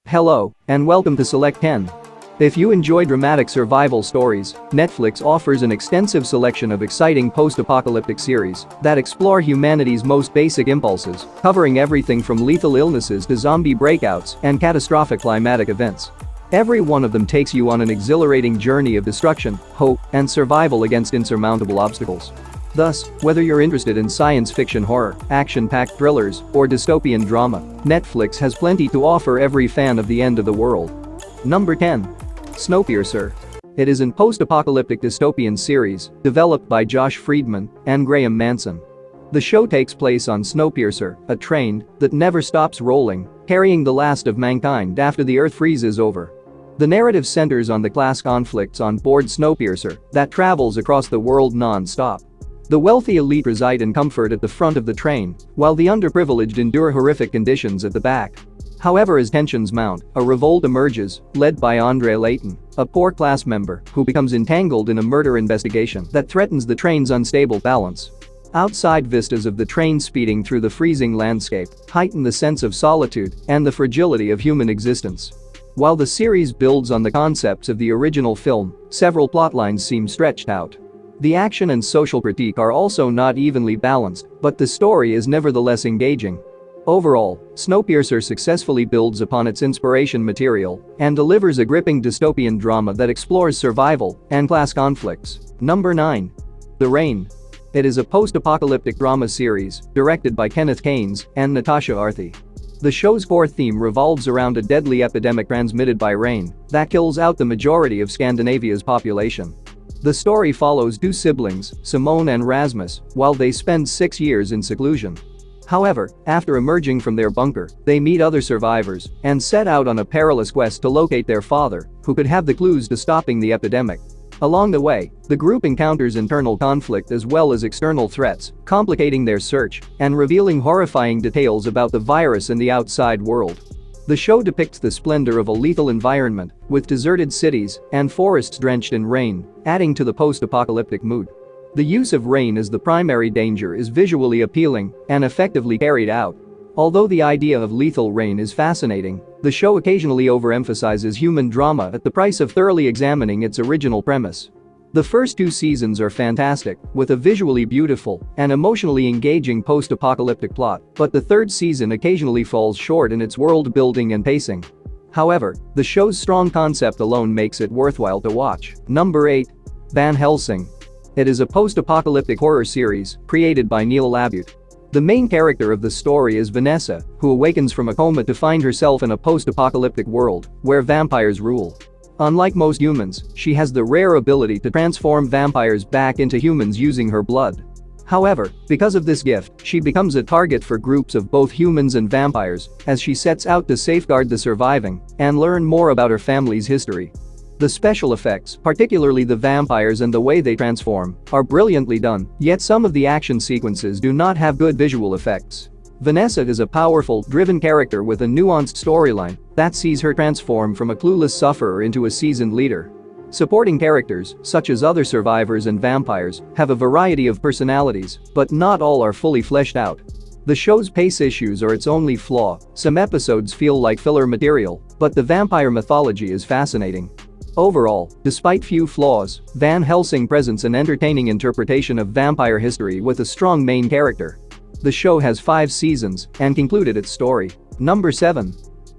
Hello, and welcome to Select 10. If you enjoy dramatic survival stories, Netflix offers an extensive selection of exciting post-apocalyptic series that explore humanity's most basic impulses, covering everything from lethal illnesses to zombie breakouts and catastrophic climatic events. Every one of them takes you on an exhilarating journey of destruction, hope, and survival against insurmountable obstacles. Thus, whether you're interested in science fiction horror, action-packed thrillers, or dystopian drama, Netflix has plenty to offer every fan of the end of the world. Number 10. Snowpiercer. It is a post-apocalyptic dystopian series developed by Josh Friedman and Graham Manson. The show takes place on Snowpiercer, a train that never stops rolling, carrying the last of mankind after the Earth freezes over. The narrative centers on the class conflicts on board Snowpiercer that travels across the world non-stop. The wealthy elite reside in comfort at the front of the train, while the underprivileged endure horrific conditions at the back. However, as tensions mount, a revolt emerges, led by Andre Layton, a poor class member who becomes entangled in a murder investigation that threatens the train's unstable balance. Outside vistas of the train speeding through the freezing landscape heighten the sense of solitude and the fragility of human existence. While the series builds on the concepts of the original film, several plotlines seem stretched out. The action and social critique are also not evenly balanced, but the story is nevertheless engaging. Overall, Snowpiercer successfully builds upon its inspiration material and delivers a gripping dystopian drama that explores survival and class conflicts. Number 9. The Rain. It is a post-apocalyptic drama series directed by Kenneth Kanes and Natasha Arthi. The show's core theme revolves around a deadly epidemic transmitted by rain that kills out the majority of Scandinavia's population. The story follows two siblings, Simone and Rasmus, while they spend 6 years in seclusion. However, after emerging from their bunker, they meet other survivors and set out on a perilous quest to locate their father, who could have the clues to stopping the epidemic. Along the way, the group encounters internal conflict as well as external threats, complicating their search and revealing horrifying details about the virus and the outside world. The show depicts the splendor of a lethal environment, with deserted cities and forests drenched in rain, adding to the post-apocalyptic mood. The use of rain as the primary danger is visually appealing and effectively carried out. Although the idea of lethal rain is fascinating, the show occasionally overemphasizes human drama at the price of thoroughly examining its original premise. The first 2 seasons are fantastic, with a visually beautiful and emotionally engaging post-apocalyptic plot, but the 3rd season occasionally falls short in its world building and pacing. However, the show's strong concept alone makes it worthwhile to watch. Number 8. Van Helsing. It is a post-apocalyptic horror series created by Neil Labute. The main character of the story is Vanessa, who awakens from a coma to find herself in a post-apocalyptic world where vampires rule. Unlike most humans, she has the rare ability to transform vampires back into humans using her blood. However, because of this gift, she becomes a target for groups of both humans and vampires as she sets out to safeguard the surviving and learn more about her family's history. The special effects, particularly the vampires and the way they transform, are brilliantly done, yet some of the action sequences do not have good visual effects. Vanessa is a powerful, driven character with a nuanced storyline that sees her transform from a clueless sufferer into a seasoned leader. Supporting characters, such as other survivors and vampires, have a variety of personalities, but not all are fully fleshed out. The show's pace issues are its only flaw. Some episodes feel like filler material, but the vampire mythology is fascinating. Overall, despite few flaws, Van Helsing presents an entertaining interpretation of vampire history with a strong main character. The show has 5 seasons and concluded its story. Number 7.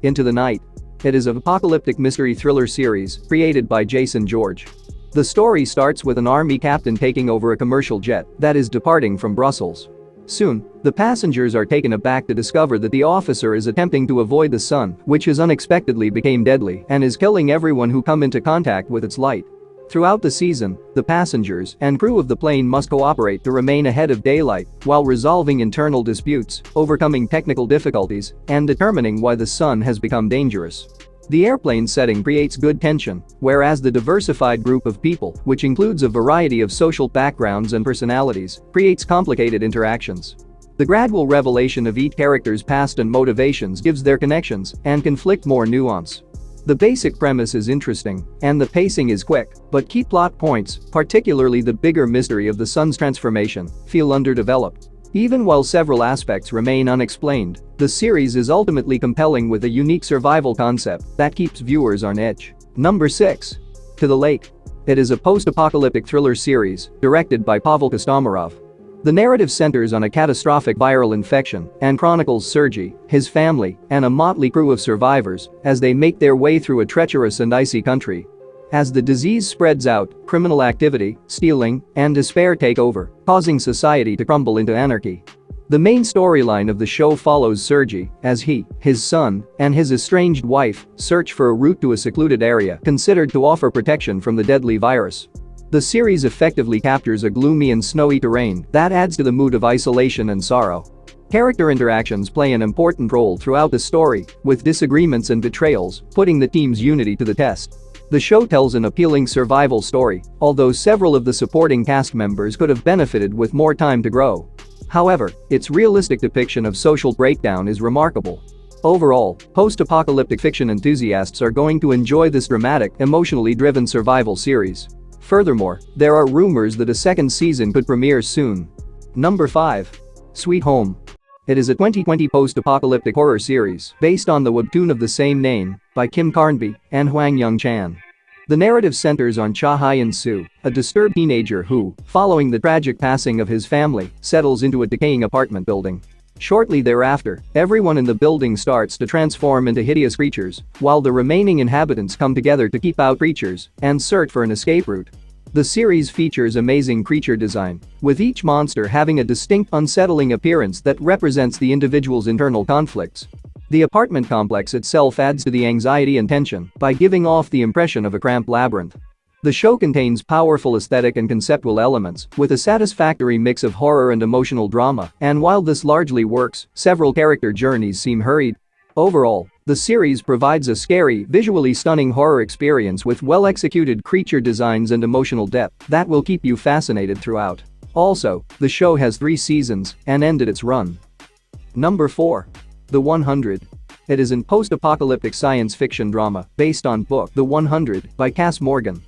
Into the Night. It is an apocalyptic mystery thriller series created by Jason George. The story starts with an army captain taking over a commercial jet that is departing from Brussels. Soon, the passengers are taken aback to discover that the officer is attempting to avoid the sun, which has unexpectedly become deadly and is killing everyone who come into contact with its light. Throughout the season, the passengers and crew of the plane must cooperate to remain ahead of daylight while resolving internal disputes, overcoming technical difficulties, and determining why the sun has become dangerous. The airplane setting creates good tension, whereas the diversified group of people, which includes a variety of social backgrounds and personalities, creates complicated interactions. The gradual revelation of each character's past and motivations gives their connections and conflict more nuance. The basic premise is interesting, and the pacing is quick, but key plot points, particularly the bigger mystery of the sun's transformation, feel underdeveloped. Even while several aspects remain unexplained, the series is ultimately compelling with a unique survival concept that keeps viewers on edge. Number 6. To the Lake. It is a post-apocalyptic thriller series directed by Pavel Kostomarov. The narrative centers on a catastrophic viral infection and chronicles Sergei, his family, and a motley crew of survivors as they make their way through a treacherous and icy country. As the disease spreads out, criminal activity, stealing, and despair take over, causing society to crumble into anarchy. The main storyline of the show follows Sergei as he, his son, and his estranged wife search for a route to a secluded area considered to offer protection from the deadly virus. The series effectively captures a gloomy and snowy terrain that adds to the mood of isolation and sorrow. Character interactions play an important role throughout the story, with disagreements and betrayals putting the team's unity to the test. The show tells an appealing survival story, although several of the supporting cast members could have benefited with more time to grow. However, its realistic depiction of social breakdown is remarkable. Overall, post-apocalyptic fiction enthusiasts are going to enjoy this dramatic, emotionally driven survival series. Furthermore, there are rumors that a second season could premiere soon. Number 5. Sweet Home. It is a 2020 post-apocalyptic horror series based on the webtoon of the same name by Kim Carnby and Hwang Young-chan. The narrative centers on Cha Hyun-soo, a disturbed teenager who, following the tragic passing of his family, settles into a decaying apartment building. Shortly thereafter, everyone in the building starts to transform into hideous creatures, while the remaining inhabitants come together to keep out creatures and search for an escape route. The series features amazing creature design, with each monster having a distinct, unsettling appearance that represents the individual's internal conflicts. The apartment complex itself adds to the anxiety and tension by giving off the impression of a cramped labyrinth. The show contains powerful aesthetic and conceptual elements, with a satisfactory mix of horror and emotional drama, and while this largely works, several character journeys seem hurried. Overall, the series provides a scary, visually stunning horror experience with well-executed creature designs and emotional depth that will keep you fascinated throughout. Also, the show has 3 seasons and ended its run. Number 4. The 100. It is an post-apocalyptic science fiction drama based on book The 100 by Cass Morgan.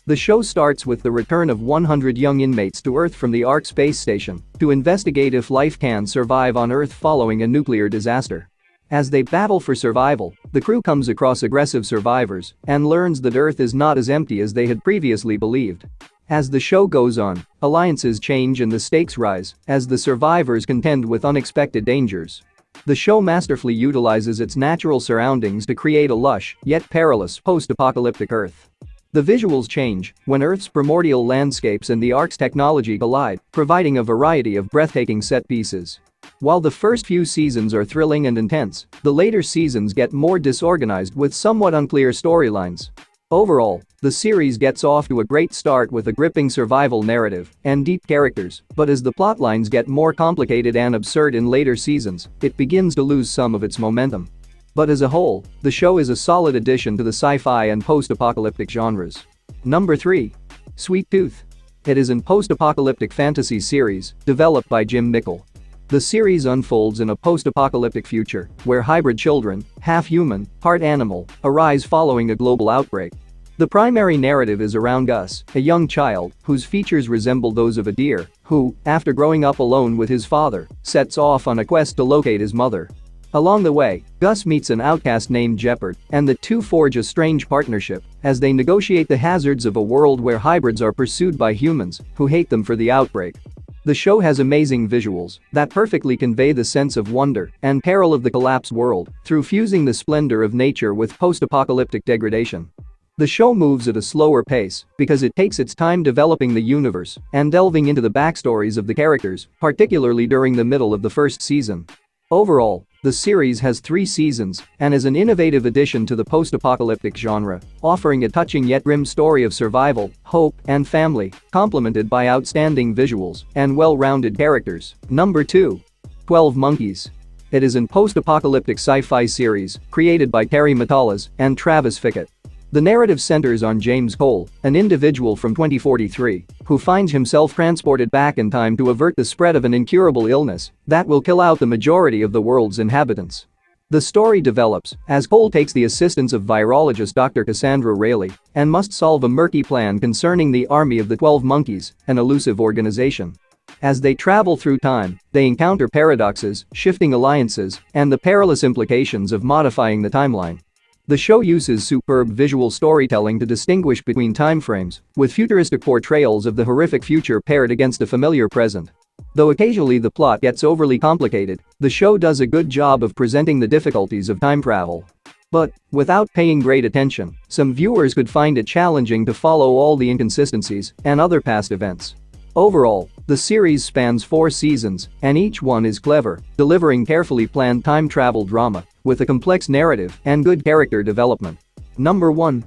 The show starts with the return of 100 young inmates to Earth from the Ark space station to investigate if life can survive on Earth following a nuclear disaster. As they battle for survival, the crew comes across aggressive survivors and learns that Earth is not as empty as they had previously believed. As the show goes on, alliances change and the stakes rise as the survivors contend with unexpected dangers. The show masterfully utilizes its natural surroundings to create a lush, yet perilous, post-apocalyptic Earth. The visuals change when Earth's primordial landscapes and the Ark's technology collide, providing a variety of breathtaking set pieces. While the first few seasons are thrilling and intense, the later seasons get more disorganized with somewhat unclear storylines. Overall, the series gets off to a great start with a gripping survival narrative and deep characters, but as the plotlines get more complicated and absurd in later seasons, it begins to lose some of its momentum. But as a whole, the show is a solid addition to the sci-fi and post-apocalyptic genres. Number 3. Sweet Tooth. It is a post-apocalyptic fantasy series developed by Jim Mickle. The series unfolds in a post-apocalyptic future where hybrid children, half-human, part-animal, arise following a global outbreak. The primary narrative is around Gus, a young child whose features resemble those of a deer, who, after growing up alone with his father, sets off on a quest to locate his mother. Along the way, Gus meets an outcast named Jeopard, and the two forge a strange partnership as they negotiate the hazards of a world where hybrids are pursued by humans who hate them for the outbreak. The show has amazing visuals that perfectly convey the sense of wonder and peril of the collapsed world through fusing the splendor of nature with post-apocalyptic degradation. The show moves at a slower pace because it takes its time developing the universe and delving into the backstories of the characters, particularly during the middle of the first season. Overall, the series has 3 seasons and is an innovative addition to the post-apocalyptic genre, offering a touching yet grim story of survival, hope, and family, complemented by outstanding visuals and well-rounded characters. Number 2. 12 Monkeys. It is a post-apocalyptic sci-fi series created by Terry Matalas and Travis Fickett. The narrative centers on James Cole, an individual from 2043, who finds himself transported back in time to avert the spread of an incurable illness that will kill out the majority of the world's inhabitants. The story develops as Cole takes the assistance of virologist Dr. Cassandra Rayleigh and must solve a murky plan concerning the Army of the 12 Monkeys, an elusive organization. As they travel through time, they encounter paradoxes, shifting alliances, and the perilous implications of modifying the timeline. The show uses superb visual storytelling to distinguish between timeframes, with futuristic portrayals of the horrific future paired against a familiar present. Though occasionally the plot gets overly complicated, the show does a good job of presenting the difficulties of time travel. But, without paying great attention, some viewers could find it challenging to follow all the inconsistencies and other past events. Overall, the series spans 4 seasons, and each one is clever, delivering carefully planned time travel drama with a complex narrative and good character development. Number 1.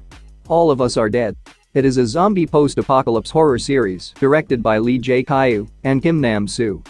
All of Us Are Dead. It is a zombie post-apocalypse horror series directed by Lee Jae-kyu and Kim Nam-soo.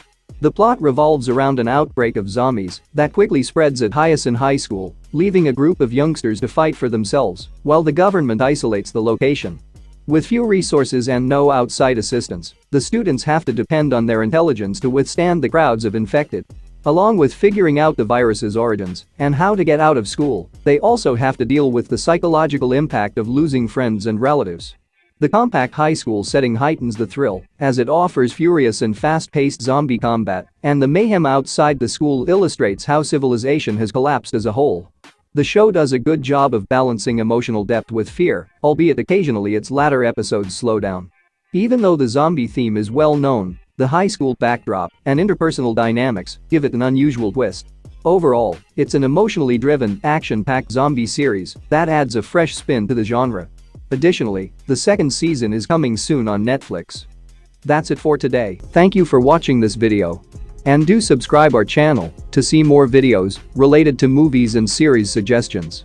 The plot revolves around an outbreak of zombies that quickly spreads at Hyasin High School, leaving a group of youngsters to fight for themselves while the government isolates the location. With few resources and no outside assistance, the students have to depend on their intelligence to withstand the crowds of infected. Along with figuring out the virus's origins and how to get out of school, they also have to deal with the psychological impact of losing friends and relatives. The compact high school setting heightens the thrill, as it offers furious and fast-paced zombie combat, and the mayhem outside the school illustrates how civilization has collapsed as a whole. The show does a good job of balancing emotional depth with fear, albeit occasionally its latter episodes slow down. Even though the zombie theme is well known, the high school backdrop and interpersonal dynamics give it an unusual twist. Overall, it's an emotionally driven, action-packed zombie series that adds a fresh spin to the genre. Additionally, the second season is coming soon on Netflix. That's it for today. Thank you for watching this video. And do subscribe our channel to see more videos related to movies and series suggestions.